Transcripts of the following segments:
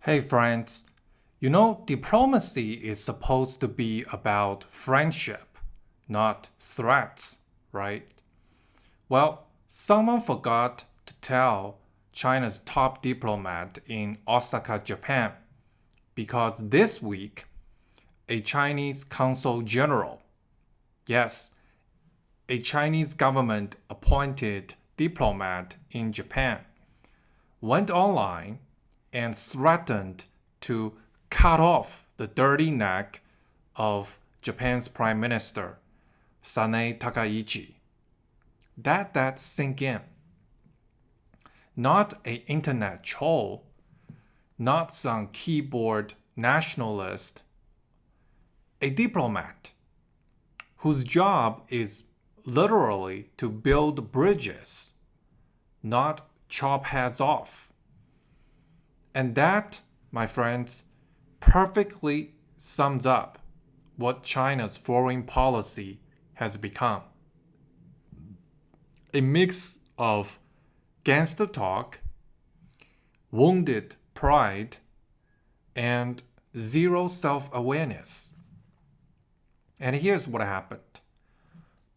Hey friends, diplomacy is supposed to be about friendship, not threats, right? Well, someone forgot to tell China's top diplomat in Osaka, Japan, because this week, a Chinese Consul General, yes, a Chinese government appointed diplomat in Japan, went online and threatened to cut off the dirty neck of Japan's Prime Minister, Sanae Takaichi. Let that sink in. Not an internet troll, not some keyboard nationalist, a diplomat whose job is literally to build bridges, not chop heads off. And that, my friends, perfectly sums up what China's foreign policy has become. A mix of gangster talk, wounded pride, and zero self-awareness. And here's what happened.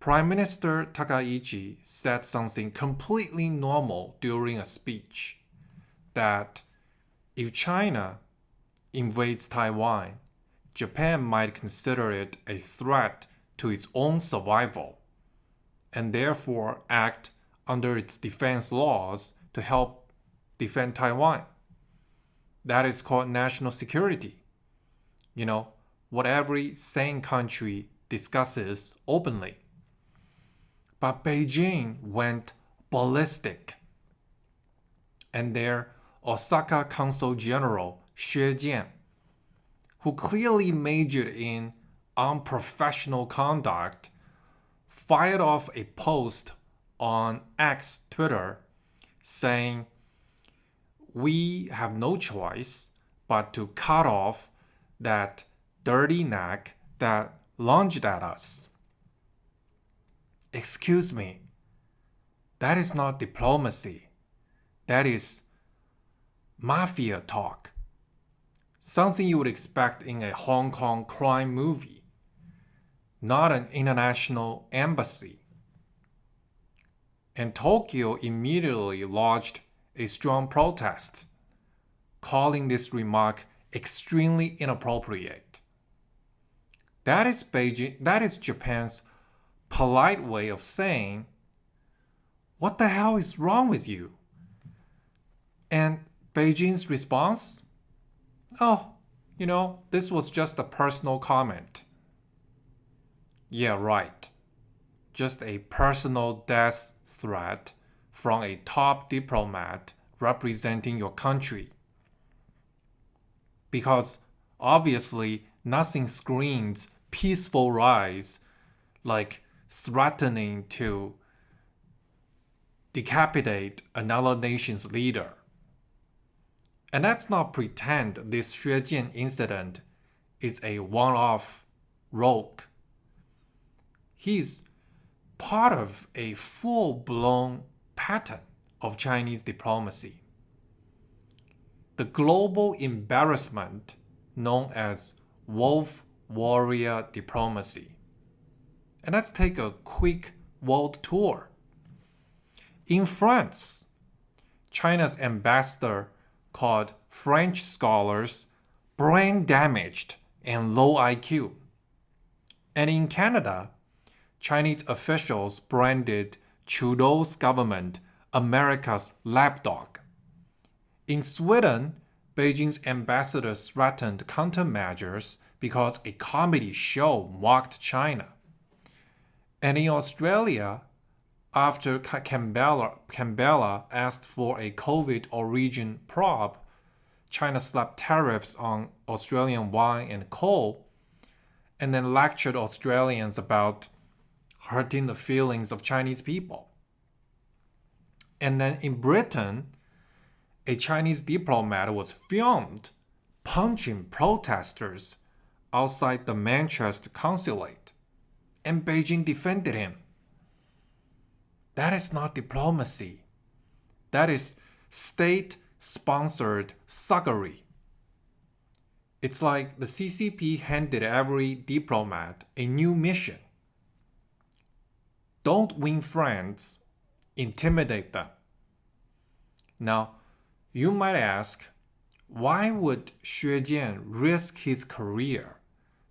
Prime Minister Takaichi said something completely normal during a speech, that if China invades Taiwan, Japan might consider it a threat to its own survival and therefore act under its defense laws to help defend Taiwan. That is called national security. What every sane country discusses openly. But Beijing went ballistic, and their Osaka Consul General Xue Jian, who clearly majored in unprofessional conduct, fired off a post on X Twitter saying, "We have no choice but to cut off that dirty neck that lunged at us." Excuse me, that is not diplomacy. That is mafia talk. Something you would expect in a Hong Kong crime movie, not an international embassy. And Tokyo immediately lodged a strong protest, calling this remark extremely inappropriate. That is Japan's polite way of saying, "What the hell is wrong with you?" And Beijing's response? "Oh, this was just a personal comment." Yeah, right. Just a personal death threat from a top diplomat representing your country. Because obviously nothing screams peaceful rise like threatening to decapitate another nation's leader. And let's not pretend this Xue Jian incident is a one-off rogue. He's part of a full-blown pattern of Chinese diplomacy. The global embarrassment known as wolf warrior diplomacy. And let's take a quick world tour. In France, China's ambassador called French scholars brain damaged and low IQ. And in Canada, Chinese officials branded Trudeau's government America's lapdog. In Sweden, Beijing's ambassador threatened countermeasures because a comedy show mocked China. And in Australia, after Canberra asked for a COVID origin probe, China slapped tariffs on Australian wine and coal, and then lectured Australians about hurting the feelings of Chinese people. And then in Britain, a Chinese diplomat was filmed punching protesters outside the Manchester consulate, and Beijing defended him. That is not diplomacy. That is state-sponsored thuggery. It's like the CCP handed every diplomat a new mission. Don't win friends, intimidate them. Now, you might ask, why would Xue Jian risk his career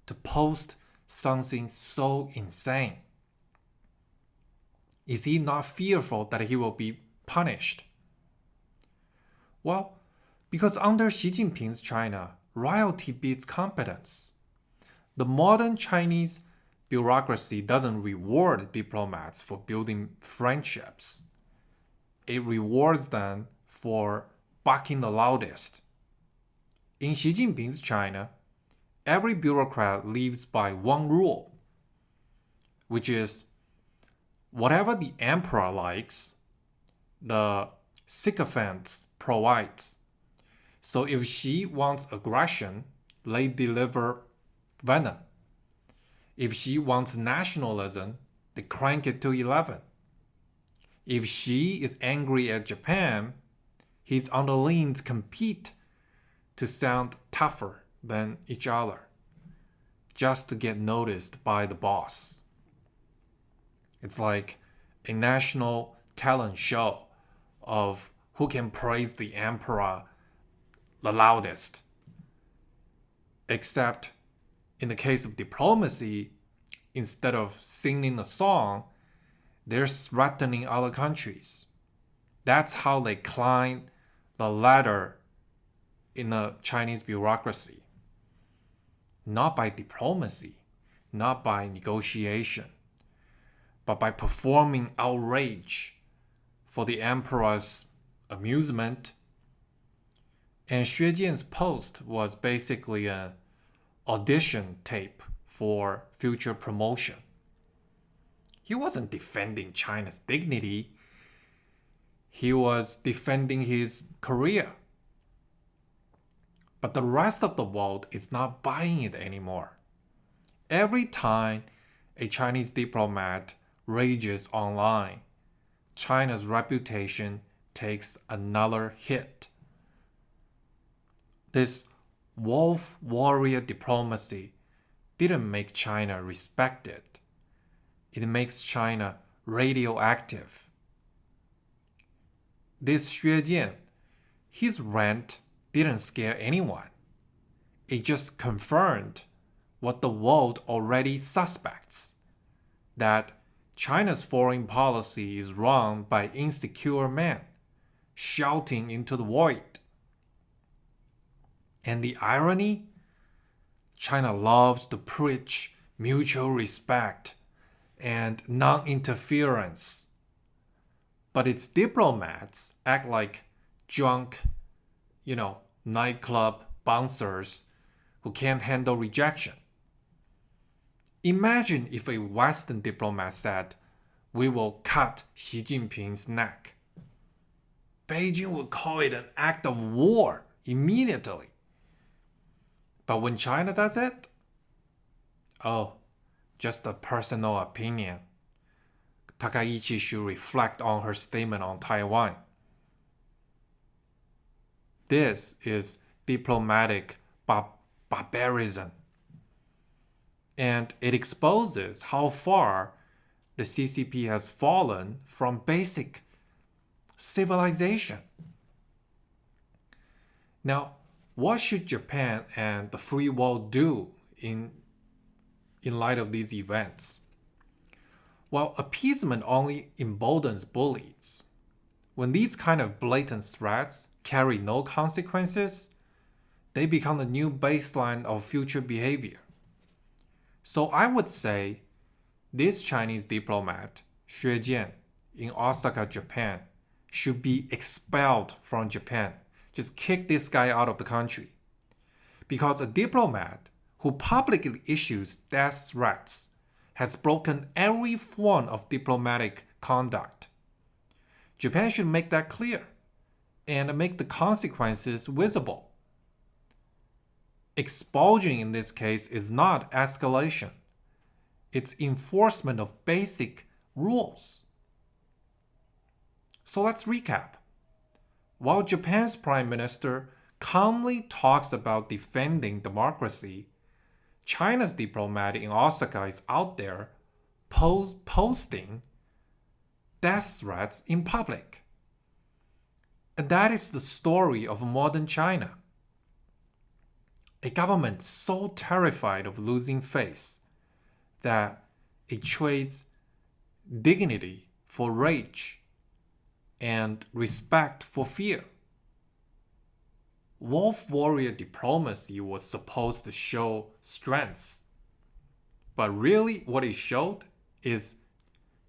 to post something so insane? Is he not fearful that he will be punished? Well, because under Xi Jinping's China, royalty beats competence. The modern Chinese bureaucracy doesn't reward diplomats for building friendships. It rewards them for barking the loudest. In Xi Jinping's China, every bureaucrat lives by one rule, which is whatever the emperor likes, the sycophants provides. So if Xi wants aggression, they deliver venom. If Xi wants nationalism, they crank it to 11. If Xi is angry at Japan, his underlings compete to sound tougher than each other, just to get noticed by the boss. It's like a national talent show of who can praise the emperor the loudest. Except in the case of diplomacy, instead of singing a song, they're threatening other countries. That's how they climb the ladder in the Chinese bureaucracy. Not by diplomacy, not by negotiation, but by performing outrage for the emperor's amusement. And Xue Jian's post was basically an audition tape for future promotion. He wasn't defending China's dignity. He was defending his career. But the rest of the world is not buying it anymore. Every time a Chinese diplomat rages online, China's reputation takes another hit. This wolf warrior diplomacy didn't make China respected. It makes China radioactive. This Xue Jian, his rant didn't scare anyone. It just confirmed what the world already suspects, that China's foreign policy is run by insecure men shouting into the void. And the irony? China loves to preach mutual respect and non-interference. But its diplomats act like drunk, nightclub bouncers who can't handle rejection. Imagine if a Western diplomat said, "We will cut Xi Jinping's neck." Beijing would call it an act of war immediately. But when China does it, just a personal opinion. Takaichi should reflect on her statement on Taiwan. This is diplomatic barbarism. And it exposes how far the CCP has fallen from basic civilization. Now, what should Japan and the free world do in light of these events? Well, appeasement only emboldens bullies. When these kind of blatant threats carry no consequences, they become the new baseline of future behavior. So I would say this Chinese diplomat, Xue Jian, in Osaka, Japan, should be expelled from Japan. Just kick this guy out of the country. Because a diplomat who publicly issues death threats has broken every form of diplomatic conduct. Japan should make that clear and make the consequences visible. Expulsion in this case is not escalation. It's enforcement of basic rules. So let's recap. While Japan's Prime Minister calmly talks about defending democracy, China's diplomat in Osaka is out there posting death threats in public. And that is the story of modern China. A government so terrified of losing face that it trades dignity for rage and respect for fear. Wolf warrior diplomacy was supposed to show strength, but really what it showed is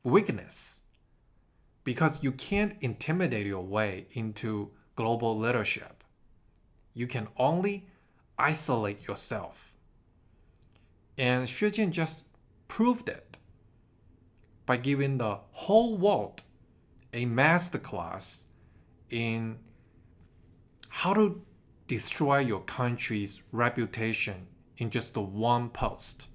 weakness, because you can't intimidate your way into global leadership. You can only isolate yourself. And Xi Jinping just proved it by giving the whole world a masterclass in how to destroy your country's reputation in just one post.